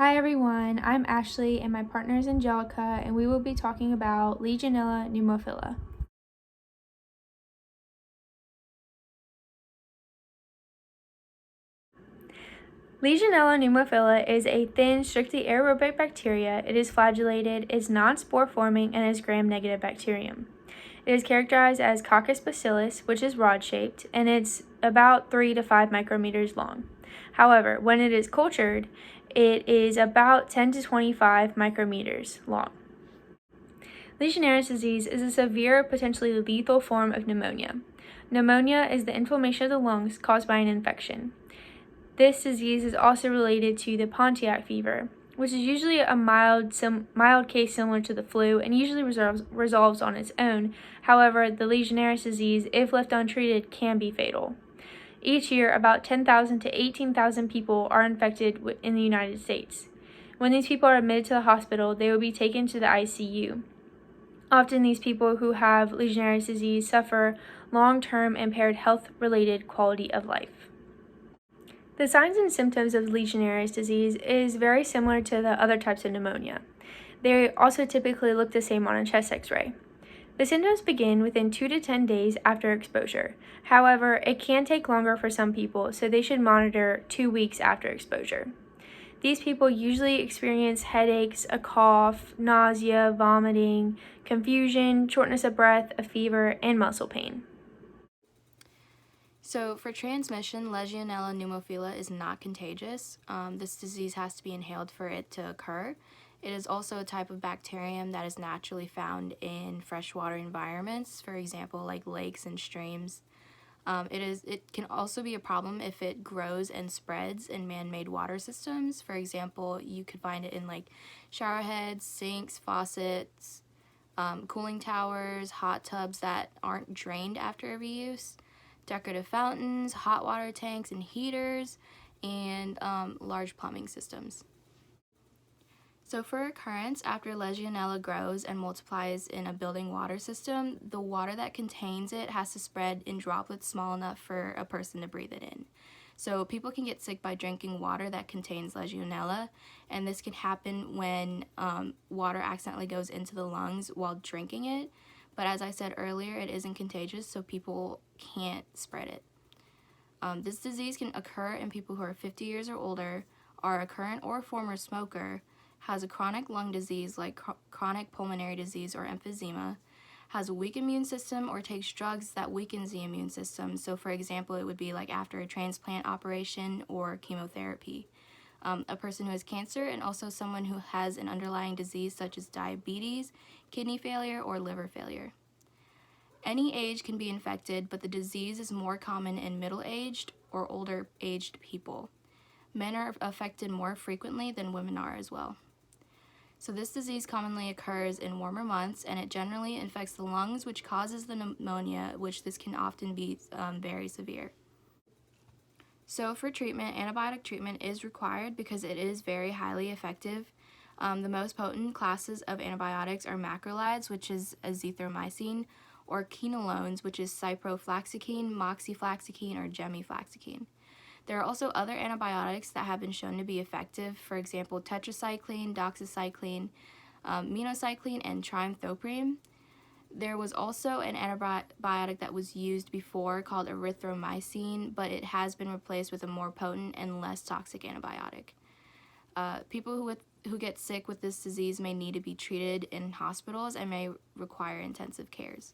Hi everyone, I'm Ashley and my partner is Angelika, and we will be talking about Legionella pneumophila. Legionella pneumophila is a thin, strictly aerobic bacteria. It is flagellated, is non-spore forming, and is gram-negative bacterium. It is characterized as coccus bacillus, which is rod-shaped, and it's about 3 to 5 micrometers long. However, when it is cultured, it is about 10 to 25 micrometers long. Legionnaires' disease is a severe, potentially lethal form of pneumonia. Pneumonia is the inflammation of the lungs caused by an infection. This disease is also related to the Pontiac fever, which is usually a mild case similar to the flu and usually resolves on its own. However, the Legionnaires' disease, if left untreated, can be fatal. Each year, about 10,000 to 18,000 people are infected in the United States. When these people are admitted to the hospital, they will be taken to the ICU. Often these people who have Legionnaires' disease suffer long-term impaired health-related quality of life. The signs and symptoms of Legionnaires' disease is very similar to the other types of pneumonia. They also typically look the same on a chest x-ray. The symptoms begin within 2 to 10 days after exposure. However, it can take longer for some people, so they should monitor 2 weeks after exposure. These people usually experience headaches, a cough, nausea, vomiting, confusion, shortness of breath, a fever, and muscle pain. So for transmission, Legionella pneumophila is not contagious. This disease has to be inhaled for it to occur. It is also a type of bacterium that is naturally found in freshwater environments, for example, like lakes and streams. It can also be a problem if it grows and spreads in man-made water systems. For example, you could find it in like shower heads, sinks, faucets, cooling towers, hot tubs that aren't drained after every use, decorative fountains, hot water tanks and heaters, and large plumbing systems. So for occurrence, after Legionella grows and multiplies in a building water system, the water that contains it has to spread in droplets small enough for a person to breathe it in. So people can get sick by drinking water that contains Legionella, and this can happen when water accidentally goes into the lungs while drinking it. But as I said earlier, it isn't contagious, so people can't spread it. This disease can occur in people who are 50 years or older, are a current or former smoker, has a chronic lung disease like chronic pulmonary disease or emphysema, has a weak immune system, or takes drugs that weakens the immune system. So for example, it would be like after a transplant operation or chemotherapy. A person who has cancer, and also someone who has an underlying disease such as diabetes, kidney failure, or liver failure. Any age can be infected, but the disease is more common in middle-aged or older-aged people. Men are affected more frequently than women are as well. So this disease commonly occurs in warmer months, and it generally infects the lungs, which causes the pneumonia, which this can often be very severe. So for treatment, antibiotic treatment is required because it is very highly effective. The most potent classes of antibiotics are macrolides, which is azithromycin, or quinolones, which is ciprofloxacin, moxifloxacin, or gemifloxacin. There are also other antibiotics that have been shown to be effective, for example, tetracycline, doxycycline, minocycline, and trimethoprim. There was also an antibiotic that was used before called erythromycin, but it has been replaced with a more potent and less toxic antibiotic. People who get sick with this disease may need to be treated in hospitals and may require intensive cares.